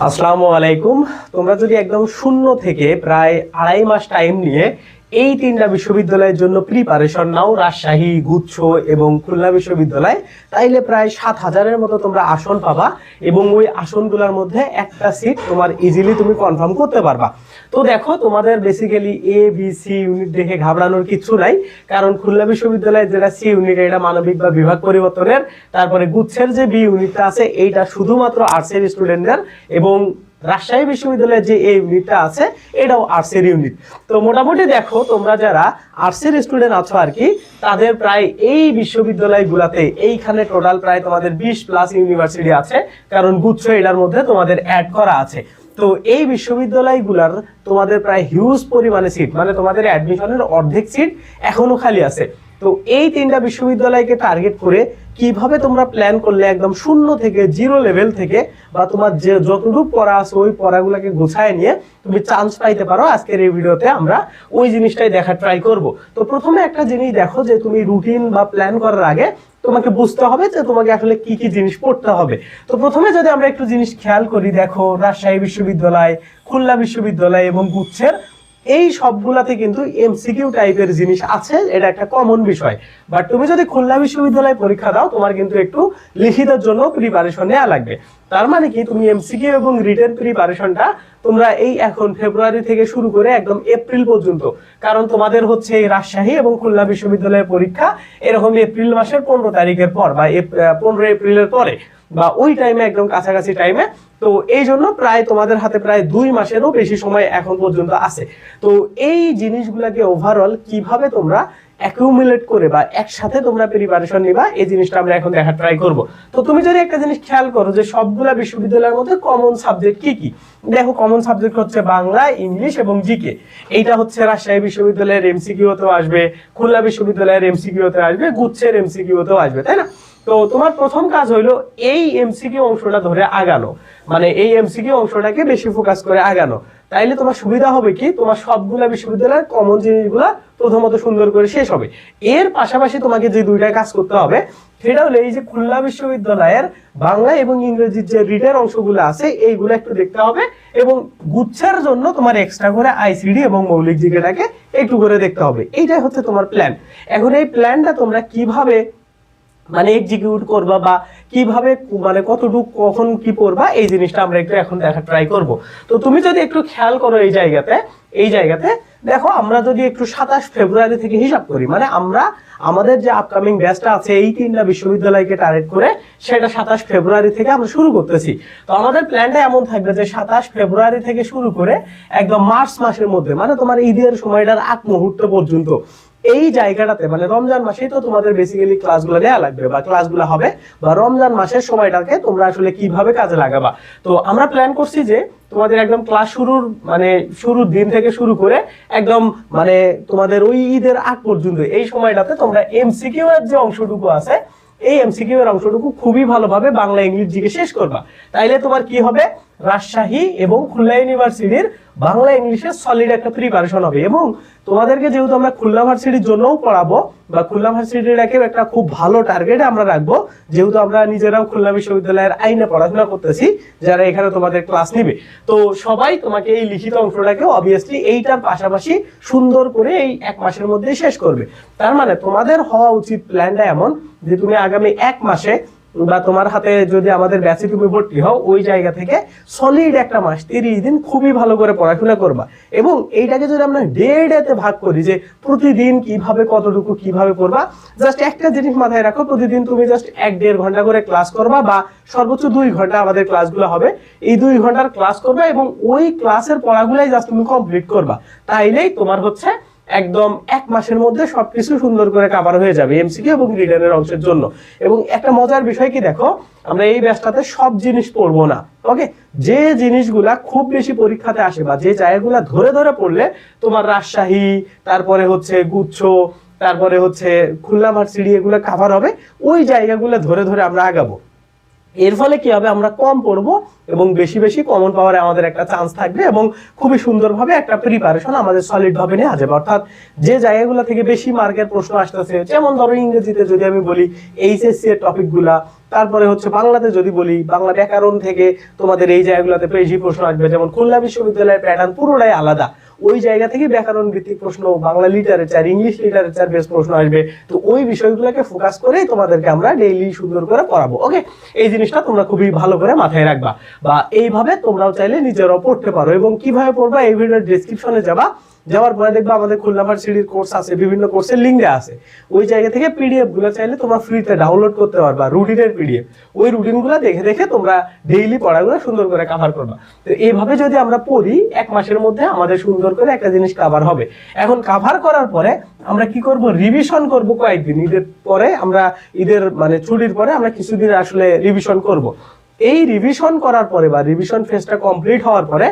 আসসালামু আলাইকুম। তোমরা যদি একদম শূন্য থেকে প্রায় 2.5 মাস টাইম নিয়ে এই তিনটা বিশ্ববিদ্যালয়ের জন্য প্রিপারেশন নাও, রাজশাহী, গুচ্ছ এবং খুলনা বিশ্ববিদ্যালয়, তাইলে প্রায় 7,000-এর মতো তোমরা আসন পাবা এবং ওই আসনগুলোর মধ্যে একটা সিট তোমার ইজিলি তুমি কনফার্ম করতে পারবা। তো দেখো, তোমাদের basically A B C unit দেখে ঘাবড়ানোর কিছু নাই, কারণ খুলনা বিশ্ববিদ্যালয়ের যেটা সি ইউনিট এটা মানবিক বা বিভাগ পরিবর্তনের, তারপরে গুচ্ছের যে বি ইউনিটটা আছে এইটা শুধুমাত্র আর্টসের স্টুডেন্টদের, এবং রাজশাহী বিশ্ববিদ্যালয়ের যে এই ইউনিটটা আছে এটাও আর্টসের ইউনিট। তো মোটামুটি দেখো, তোমরা যারা আর্টসের স্টুডেন্ট আছো আর কি, তাদের প্রায় এই বিশ্ববিদ্যালয়গুলোতে এইখানে টোটাল প্রায় তোমাদের 20+ ইউনিভার্সিটি আছে, কারণ গুচ্ছ এটার মধ্যে তোমাদের অ্যাড করা আছে। তো এই বিশ্ববিদ্যালয়গুলোর তোমাদের প্রায় হিউজ পরিমাণে সিট, মানে তোমাদের অ্যাডমিশনের অর্ধেক সিট এখনো খালি আছে। তো এই তিনটা বিশ্ববিদ্যালয়কে টার্গেট করে কিভাবে তোমরা প্ল্যান করলে একদম শূন্য থেকে জিরো লেভেল থেকে বা তোমার যে যতটুকু পড়া আছে ওই পড়াগুলোকে গুছায় নিয়ে তুমি চান্স পাইতে পারো, আজকের এই ভিডিওতে আমরা ওই জিনিসটাই দেখার ট্রাই করব। তো প্রথমে একটা জিনিস দেখো, যে তুমি রুটিন বা প্ল্যান করার আগে তোমাকে বুঝতে হবে যে তোমাকে আসলে কি কি জিনিস পড়তে হবে। তো প্রথমে যদি আমরা একটু জিনিস খেয়াল করি, দেখো রাজশাহী বিশ্ববিদ্যালয়, খুলনা বিশ্ববিদ্যালয় এবং গুচ্ছের এই সবগুলাতে কিন্তু এমসিকিউ টাইপের জিনিস আছে, এটা একটা কমন বিষয়। বাট তুমি যদি খুলনা বিশ্ববিদ্যালয়ে পরীক্ষা দাও, তোমার কিন্তু একটু লিখিতের জন্য প্রিপারেশন নেওয়া লাগবে। তার মানে কি, তুমি এমসিকিউ এবং রিটেন প্রিপারেশনটা তোমরা এই এখন ফেব্রুয়ারি থেকে শুরু করে একদম এপ্রিল পর্যন্ত, কারণ তোমাদের হচ্ছে এই রাজশাহী এবং খুলনা বিশ্ববিদ্যালয়ের পরীক্ষা এরকম এপ্রিল মাসের 15 তারিখের পর বা 15 এপ্রিলের পরে বা ওই টাইমে, একদম কাছাকাছি টাইমে। তো এই জন্য প্রায় তোমাদের হাতে প্রায় 2 মাসেরও বেশি সময় এখন পর্যন্ত আছে। তো এই জিনিসগুলোকে ওভারঅল কিভাবে তোমরা অ্যাকুমুলেট করে বা একসাথে তোমরা প্রিপারেশন নিবা, এই জিনিসটা আমরা এখন দেখা ট্রাই করব। তো তুমি যদি একটা জিনিস খেয়াল করো যে সবগুলা বিশ্ববিদ্যালয়ের মধ্যে কমন সাবজেক্ট কি কি, দেখো কমন সাবজেক্ট হচ্ছে বাংলা, ইংলিশ এবং জিকে। এইটা হচ্ছে রাজশাহী বিশ্ববিদ্যালয়ের এমসিকিউতেও আসবে, খুলনা বিশ্ববিদ্যালয়ের এমসিকিউতে আসবে, গুচ্ছের এমসিকিউতেও আসবে, তাই না? তো তোমার প্রথম কাজ হইলো এই এমসিকিউ অংশটা ধরে আগানো, মানে এই এমসিকিউ অংশটাকে বেশি ফোকাস করে আগানো। তাইলে তোমার সুবিধা হবে কি, তোমার সবগুলা বিশ্ববিদ্যালয়ের কমন জিনিসগুলা প্রথমত সুন্দর করে শেষ হবে। এর পাশাপাশি তোমাকে যে দুইটা কাজ করতে হবে, সেটা হলো এই যে খুলনা বিশ্ববিদ্যালয়ের বাংলা এবং ইংরেজির যে রিডের অংশগুলো আছে এইগুলো একটু দেখতে হবে, এবং গুচ্ছের জন্য তোমার এক্সট্রা করে আইসিডি এবং মৌলিক জিকেটাকে একটু করে দেখতে হবে। এইটাই হচ্ছে তোমার প্ল্যান। এখন এই প্ল্যানটা তোমরা কিভাবে মানে এক্সিকিউট করবা বা কিভাবে মানে কতটুকু কখন কি পড়বা, এই জিনিসটা আমরা একটু এখন দেখা ট্রাই করব। তো তুমি যদি একটু খেয়াল করো এই জায়গাতে দেখো, আমরা যদি একটু 27 ফেব্রুয়ারি থেকে হিসাব করি, মানে আমরা আমাদের যে আপকামিং ব্যাচটা আছে এই তিনটা বিশ্ববিদ্যালয়কে টার্গেট করে, সেটা 27 ফেব্রুয়ারি থেকে আমরা শুরু করতেছি। তো আমাদের প্ল্যানটা এমন থাকবে যে 27 ফেব্রুয়ারি থেকে শুরু করে একদম মার্চ মাসের মধ্যে, মানে তোমার ঈদের সময়টার আগ মুহূর্ত পর্যন্ত এই জায়গাটাতে, মানে রমজান মাসেই তো তোমাদের বেসিক্যালি ক্লাসগুলো নেওয়া লাগবে বা ক্লাসগুলো হবে, বা রমজান মাসের সময়টাকে তোমরা আসলে কিভাবে কাজে লাগাবা। তো আমরা প্ল্যান করছি যে তোমাদের একদম ক্লাস শুরুর দিন থেকে শুরু করে একদম মানে তোমাদের ওই ঈদের আগ পর্যন্ত এই সময়টাতে তোমরা এমসিকিউ এর যে অংশটুকু আছে এই এমসিকিউ এর অংশটুকু খুবই ভালোভাবে বাংলা ইংলিশ জিকে শেষ করবা। তাইলে তোমার কি হবে, রাজশাহী এবং খুলনা ইউনিভার্সিটির বাংলা ইংলিশের সলিড একটা প্রিপারেশন হবে। এবং তোমাদেরকে যেহেতু আমরা খুলনা ভার্সিটির জন্যও পড়াবো বা খুলনা ভার্সিটিটাকেও একটা খুব ভালো টার্গেটে আমরা রাখবো, যেহেতু আমরা নিজেরাও খুলনা বিশ্ববিদ্যালয়ের আইনে পড়াশোনা করতেছি, যারা এখানে তোমাদের ক্লাস নিবে, তো সবাই তোমাকে এই লিখিত অংশটাকে অবভিয়াসলি এইটার পাশাপাশি সুন্দর করে এই 1 মাসের মধ্যে শেষ করবে। তার মানে তোমাদের হওয়া উচিত প্ল্যানটা এমন যে তুমি আগামী 1 মাসে বা তোমার হাতে যদি আমাদের ব্যাচে তুমি ভর্তি হও, ওই জায়গা থেকে সলিড 1 মাস 30 দিন খুবই ভালো করে পড়াশোনা করবা। এবং এইটাকে যদি আমরা ডেতে ভাগ করি যে প্রতিদিন কিভাবে কতটুকু কিভাবে পড়বা, জাস্ট একটা জিনিস মাথায় রাখো, প্রতিদিন তুমি জাস্ট 1-1.5 ঘন্টা করে ক্লাস করবা, বা সর্বোচ্চ 2 ঘন্টা আমাদের ক্লাসগুলো হবে, এই 2 ঘন্টার ক্লাস করবা এবং ওই ক্লাসের পড়াগুলাই জাস্ট তুমি কমপ্লিট করবা। তাইলেই তোমার হচ্ছে একদম 1 মাসের মধ্যে সবকিছু সুন্দর করে কভার হয়ে যাবে এমসিকিউ এবং রিটেনের অংশের জন্য। এবং একটা মজার বিষয় কি, দেখো আমরা এই ব্যাচটাতে সব জিনিস পড়বো না, ওকে? যে জিনিসগুলা খুব বেশি পরীক্ষাতে আসে বা যে জায়গাগুলা ধরে ধরে পড়লে তোমার রাজশাহী, তারপরে হচ্ছে গুচ্ছ, তারপরে হচ্ছে খুলনা ভার্সিটি, এগুলো কভার হবে, ওই জায়গাগুলো ধরে ধরে আমরা আগাবো। এর ফলে কি হবে, আমরা কম পড়বো এবং বেশি বেশি কমন পাওয়ারে আমাদের একটা চান্স থাকবে এবং খুবই সুন্দরভাবে একটা প্রিপারেশন আমাদের সলিড ভাবে নেওয়া যাবে। অর্থাৎ যে জায়গাগুলো থেকে বেশি মার্কের প্রশ্ন আসতেছে, যেমন ধরো ইংরেজিতে যদি আমি বলি এইচএসসি এর টপিকগুলা, তারপরে হচ্ছে বাংলাতে যদি বলি বাংলা ব্যাকরণ থেকে তোমাদের এই জায়গাগুলোতে বেশি প্রশ্ন আসবে, যেমন খুলনা বিশ্ববিদ্যালয়ের প্যাটার্ন পুরোটাই আলাদা, ওই জায়গা থেকে ব্যাকরণ ভিত্তিক প্রশ্ন, Bangla literature, English literature base প্রশ্ন আসবে। তো ওই বিষয়গুলোকে ফোকাস করে তোমাদেরকে আমরা ডেইলি সুন্দর করে পড়াবো। ওকে, এই জিনিসটা তোমরা খুবই ভালো করে মাথায় রাখবা, বা এইভাবে তোমরাও চাইলে নিজেরাও পড়তে পারো। এবং কিভাবে পড়বা, এই ভিডিওর ডেসক্রিপশনে যাওয়ার পরে দেখবা আমাদের খুলনা ভার্সিটির কোর্স আছে, বিভিন্ন কোর্সের লিঙ্ক দেওয়া আছে, ওই জায়গা থেকে পিডিএফ গুলো চাইলে তোমরা ফ্রিতে ডাউনলোড করতে পারবা, রুটিনের পিডিএফ। ওই রুটিন গুলো দেখে দেখে তোমরা ডেইলি পড়াগুলো সুন্দর করে কভার করবা। তো এইভাবে যদি আমরা পড়ি, 1 মাসের মধ্যে আমাদের সুন্দর করে একটা জিনিস কভার হবে। এখন কভার করার পরে আমরা কি করব, রিভিশন করব কয়েকদিন। ঈদের পরে আমরা, ঈদের মানে ছুটির পরে আমরা কিছুদিন আসলে রিভিশন করব। এই রিভিশন করার পরে বা রিভিশন ফেজটা কমপ্লিট হওয়ার পরে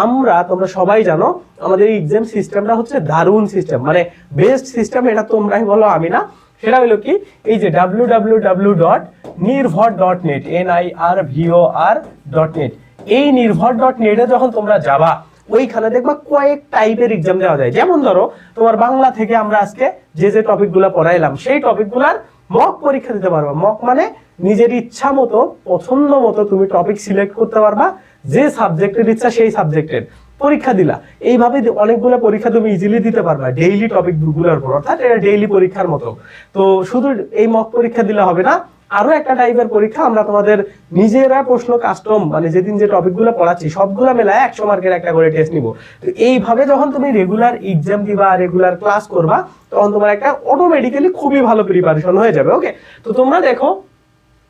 আমরা, তোমরা সবাই জানো আমাদের এই এক্সাম সিস্টেমটা হচ্ছে দারুণ সিস্টেম, মানে বেস্ট সিস্টেম। এটা তোমরাই বলো, আমি না। সেটা হলো কি, এই যে www.nirvor.net NIRVOR.net, এই nirvor.net এ যখন তোমরা যাবা, ওইখানে দেখবা কয়েক টাইপের এক্সাম দেওয়া যায়। যেমন ধরো তোমার বাংলা থেকে আমরা আজকে যে যে টপিকগুলো পড়াইলাম, সেই টপিকগুলার মক পরীক্ষা দিতে পারবা। মক মানে নিজের ইচ্ছা মতো, পছন্দ মতো তুমি টপিক সিলেক্ট করতে পারবা, যে সাবজেক্টের ইচ্ছা সেই সাবজেক্টের পরীক্ষা দিলা। এইভাবে অনেকগুলো পরীক্ষা তুমি ইজিলি দিতে পারবা ডেইলি টপিক গুলোর উপর, অর্থাৎ এটা ডেইলি পরীক্ষার মতো। তো শুধু এই মক পরীক্ষা দিলে হবে না, আরো একটা টাইপের পরীক্ষা আমরা তোমাদের নিজেরা প্রশ্ন কাস্টম, মানে যেদিন যে টপিকগুলো পড়াচ্ছি সবগুলো মেলায় 100 মার্কের একটা করে টেস্ট নিব। তো এইভাবে যখন তুমি রেগুলার এক্সাম দিবা, রেগুলার ক্লাস করবা, তখন তোমার একটা অটোমেটিক্যালি খুবই ভালো প্রিপারেশন হয়ে যাবে। ওকে, তো তোমরা দেখো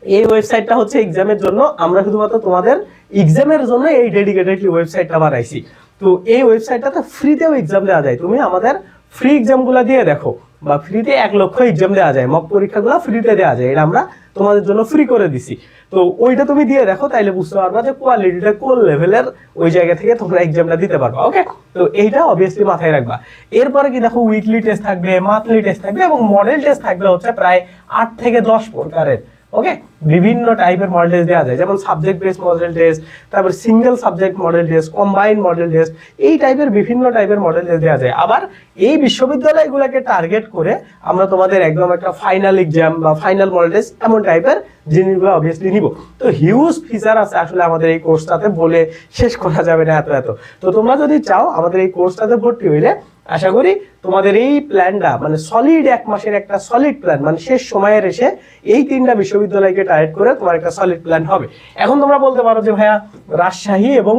এই ওয়েবসাইটটা হচ্ছে এক্সামের জন্য, আমরা শুধুমাত্র তোমাদের এক্সামের জন্য এই ডেডিকেটেডলি ওয়েবসাইটটা বানাইছি। তো এই ওয়েবসাইটটাতে ফ্রিতেও এক্সাম দেওয়া যায়, তুমি আমাদের ফ্রি এক্সামগুলো দিয়ে দেখো, বা ফ্রিতে 1 লক্ষ এক্সাম দেওয়া যায়, মক পরীক্ষাগুলো ফ্রিতে দেওয়া যায়, এটা আমরা তোমাদের জন্য ফ্রি করে দিছি। তো ওইটা তুমি দিয়ে দেখো, তাইলে বুঝতে পারবা যে কোয়ালিটিটা কোন লেভেলের, ওই জায়গা থেকে তোমরা এক্সামটা দিতে পারবা। ওকে, তো এইটা অবভিয়াসলি মাথায় রাখবা। এরপরে কি দেখো, উইকলি টেস্ট থাকবে, মান্থলি টেস্ট থাকবে এবং মডেল টেস্ট থাকবে হচ্ছে প্রায় 8 থেকে 10 প্রকারের। ওকে, বিভিন্ন টাইপের মডেল টেস্ট দেওয়া যায়, যেমন সাবজেক্ট বেস মডেল টেস্ট, তারপর single subject model test, combined model test, এই টাইপের বিভিন্ন টাইপের মডেল টেস্ট দেওয়া যায়। আবার এই বিশ্ববিদ্যালয়গুলোকে টার্গেট করে আমরা তোমাদের একদম একটা ফাইনাল এক্সাম বা ফাইনাল মডেল টেস্ট এমন টাইপের জিনিসগুলো অবভিয়াসলি নিব। তো হিউজ ফিচার আছে আসলে আমাদের এই কোর্সটাতে, বলে শেষ করা যাবে না এত। তো তোমরা যদি চাও আমাদের এই কোর্সটাতে ভর্তি হইলে, আশা করি তোমাদের এই প্ল্যানটা, মানে সলিড 1 মাসের একটা সলিড প্ল্যান, মানে শেষ সময়ের এসে এই 3টা বিশ্ববিদ্যালয়কে টার্গেট করে তোমার একটা সলিড প্ল্যান হবে। এখন তোমরা বলতে পারো যে ভাইয়া রাজশাহী এবং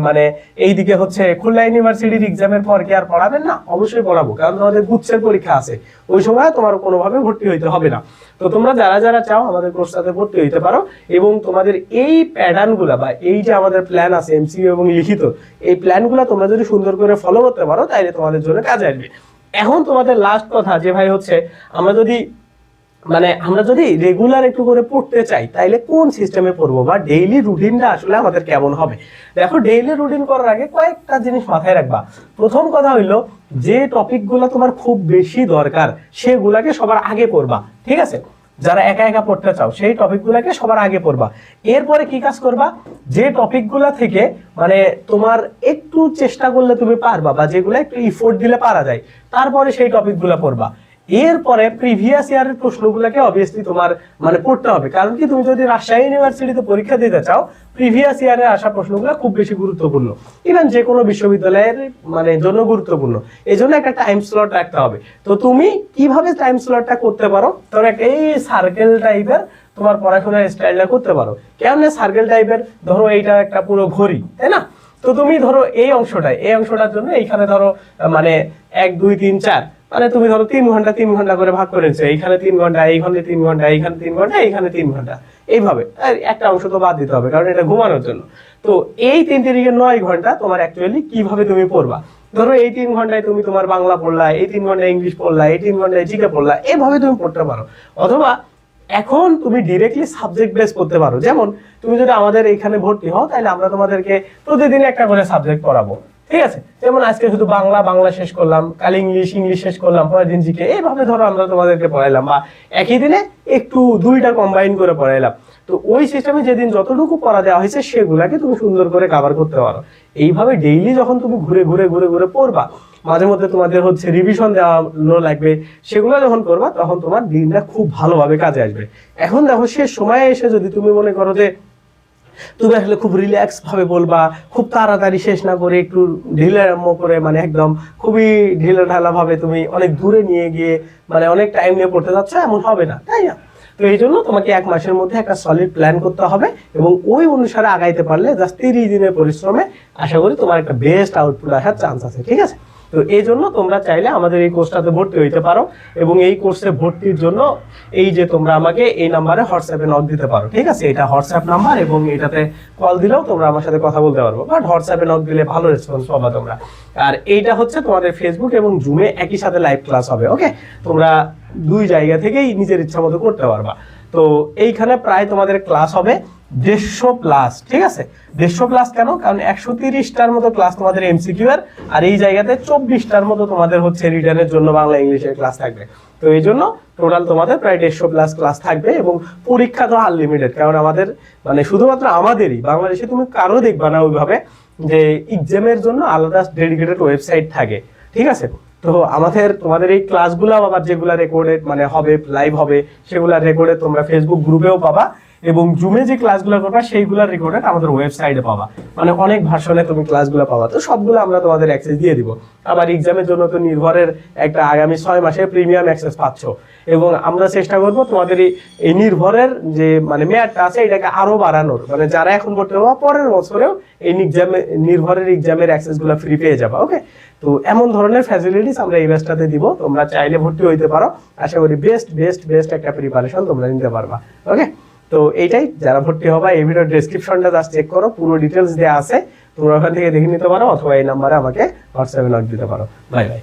মানে এইদিকে হচ্ছে খুলনা ইউনিভার্সিটির এক্সামের পর কি আর পড়াবেন না? অবশ্যই পড়াবো, কারণ তোমাদের গুচ্ছের পরীক্ষা আছে, ওই সময় তোমার কোনোভাবে ভর্তি হইতে হবে না। তো তোমরা যারা যারা চাও আমাদের কোর্সটাতে ভর্তি হইতে পারো, এবং তোমাদের এই প্যাটার্নগুলো বা এই যে আমাদের প্ল্যান আছে এমসিকিউ এবং লিখিত, এই প্ল্যানগুলো তোমরা যদি সুন্দর করে ফলো করতে পারো, তাইলে তোমাদের জন্য কাজে আসবে। এখন তোমাদের লাস্ট কথা যে ভাই হচ্ছে, আমরা যদি রেগুলার একটু করে পড়তে চাই, তাইলে কোন সিস্টেমে পড়বো, বা ডেইলি রুটিনটা আসলে আমাদের কেমন হবে। দেখো, ডেইলি রুটিন করার আগে কয়েকটা জিনিস মাথায় রাখবা। প্রথম কথা হইলো, যে টপিকগুলো তোমার খুব বেশি দরকার সেগুলাকে সবার আগে পড়বা, ঠিক আছে? যারা একা একা পড়তে চাও সেই টপিকগুলোকে সবার আগে পড়বা। এরপরে কি কাজ করবা, যে টপিকগুলা থেকে মানে তোমার একটু চেষ্টা করলে তুমি পারবা, বা যেগুলো একটু ইফোর্ট দিলে পারা যায়, তারপরে সেই টপিকগুলো পড়বা। এরপরে প্রিভিয়াস ইয়ারের প্রশ্নগুলোকে অবভিয়াসলি তোমার মানে পড়তে হবে, কারণ কি তুমি যদি রাজশাহী ইউনিভার্সিটিতে পরীক্ষা দিতে চাও, প্রিভিয়াস ইয়ারে আসা প্রশ্নগুলো খুব বেশি গুরুত্বপূর্ণ, ইভেন যে কোনো বিশ্ববিদ্যালয়ের মানে জন্য গুরুত্বপূর্ণ। এই জন্য একটা টাইম স্লট রাখতে হবে। তো তুমি কিভাবে টাইম স্লটটা করতে পারো, ধরো একটা এই সার্কেল টাইপের তোমার পড়াশোনার স্টাইলটা করতে পারো। কেমন সার্কেল টাইপের, ধরো এইটা একটা পুরো ঘড়ি, তাই না? তো তুমি ধরো এই অংশটার জন্য এইখানে ধরো মানে 1 2 3 4, মানে তুমি ধরো 3 ঘন্টা 3 ঘন্টা করে ভাগ করে নিচ্ছ, এইখানে 3 ঘন্টা, এইখানে 3 ঘন্টা, এইখানে 3 ঘন্টা, এইখানে 3 ঘন্টা, এইভাবে। আর একটা অংশ তো বাদ দিতে হবে, কারণ এটা ঘুমানোর জন্য। তো এই 3 তিরিকে 9 ঘন্টা তোমার অ্যাকচুয়ালি কিভাবে তুমি পড়বা। ধরো এই 3 ঘন্টায় তুমি তোমার বাংলা পড়লা, এই 3 ঘন্টায় ইংলিশ পড়লা, এই 3 ঘন্টায় জিকে পড়লা, এইভাবে তুমি পড়তে পারো। অথবা এখন তুমি ডিরেক্টলি সাবজেক্ট বেস করতে পারো। যেমন তুমি যদি আমাদের এখানে ভর্তি হও, তাহলে আমরা তোমাদেরকে প্রতিদিন একটা করে সাবজেক্ট পড়াবো, ঠিক আছে? যেমন আজকে শুধু বাংলা শেষ করলাম, কাল ইংলিশ শেষ করলাম, পরের দিন জিকে, এইভাবে ধরো আমরা তোমাদেরকে পড়াইলাম, বা একই দিনে একটু 2টা কম্বাইন করে পড়াইলাম। তো ওই সিস্টেমে যেদিন যতটুকু পড়া দেওয়া হয়েছে সেগুলাকে তুমি সুন্দর করে কভার করতে পারো। এইভাবে ডেইলি যখন তুমি ঘুরে ঘুরে ঘুরে ঘুরে পড়বা, মাঝে মধ্যে তোমাদের হচ্ছে রিভিশন দেওয়ানো লাগবে, সেগুলো যখন করবা তখন তোমার দিনটা খুব ভালোভাবে কাজে আসবে। এখন দেখো শেষ সময়ে এসে যদি তুমি মনে করো যে তুমি আসলে খুব রিল্যাক্স ভাবে বলবা, খুব তাড়াতাড়ি শেষ না করে একটু ঢিলামো করে, মানে একদম খুবই ঢিলা ঢালা ভাবে তুমি অনেক দূরে নিয়ে গিয়ে মানে অনেক টাইম নিয়ে পড়তে যাচ্ছ, এমন হবে না, তাই না? তো এই জন্য তোমাকে 1 মাসের মধ্যে একটা সলিড প্ল্যান করতে হবে এবং ওই অনুসারে আগাইতে পারলে জাস্ট 30 দিনের পরিশ্রমে আশা করি তোমার একটা বেস্ট আউটপুট আসার চান্স আছে, ঠিক আছে? তো এই জন্য তোমরা চাইলে আমাদের এই কোর্সটাতে ভর্তি হইতে পারো এবং এই কোর্সে ভর্তির জন্য এই যে তোমরা আমাকে এই নাম্বারে হোয়াটসঅ্যাপে নক দিতে পারো, ঠিক আছে? এটা হোয়াটসঅ্যাপ নাম্বার এবং এটাতে কল দিলেও তোমরা আমার সাথে কথা বলতে পারবো, বাট হোয়াটসঅ্যাপে নক দিলে ভালো রেসপন্স পাবা তোমরা। আর এইটা হচ্ছে তোমাদের ফেসবুক এবং জুমে একই সাথে লাইভ ক্লাস হবে, ওকে? তোমরা 2 জায়গা থেকেই নিজের ইচ্ছা মতো করতে পারবা। তো এইখানে প্রায় তোমাদের ক্লাস হবে 150 প্লাস, ঠিক আছে? 150 প্লাস কেন? কারণ 130টার মতো ক্লাস তোমাদের এমসিকিউ এর, আর এই জায়গাতে 24টার মতো তোমাদের হচ্ছে রিটার্নের জন্য বাংলা ইংলিশের ক্লাস থাকবে। তো এই জন্য টোটাল তোমাদের প্রায় 150 প্লাস ক্লাস থাকবে এবং পরীক্ষা তো আনলিমিটেড, কারণ আমাদের মানে শুধুমাত্র আমাদেরই, বাংলাদেশে তুমি কারো দেখবা না ওইভাবে যে এক্সামের জন্য আলাদা ডেডিকেটেড ওয়েবসাইট থাকে, ঠিক আছে? তো আমাদের তোমাদের এই ক্লাসগুলো আবার যেগুলো রেকর্ডেড মানে হবে, লাইভ হবে, সেগুলো রেকর্ডেড তোমরা ফেসবুক গ্রুপেও পাবা এবং জুমে যে ক্লাসগুলো করবা সেইগুলো রেকর্ডেড আমাদের ওয়েবসাইটে পাবা, মানে অনেক ভার্সনে তুমি ক্লাসগুলো পাবা। তো সবগুলো আমরা তোমাদের অ্যাক্সেস দিয়ে দিব। আবার এক্সামের জন্য তো নির্ভরের একটা আগামী 6 মাসের প্রিমিয়াম অ্যাক্সেস পাচ্ছ এবং আমরা চেষ্টা করব তোমাদের এই নির্ভরের যে মানে মেয়াদটা আছে এটাকে আরো বাড়ানোর, মানে যারা এখন ভর্তি হওয়া পরের বছরেও এই নির্ভরের এক্সামের অ্যাক্সেসগুলো ফ্রি পেয়ে যাবা, ওকে? তো এমন ধরনের ফ্যাসিলিটিস আমরা এই ব্যাচটাতে দিব, তোমরা চাইলে ভর্তি হইতে পারো। আশা করি বেস্ট একটা প্রিপারেশন তোমরা নিতে পারবা, ওকে? তো এইটাই, যারা ভর্তি হবা এই ভিডিওর ডেসক্রিপশনটা জাস্ট চেক করো, পুরো ডিটেলস দেওয়া আছে, তোমরা ওখান থেকে দেখে নিতে পারো অথবা এই নাম্বারে আমাকে হোয়াটসঅ্যাপে নক দিতে পারো। Bye bye.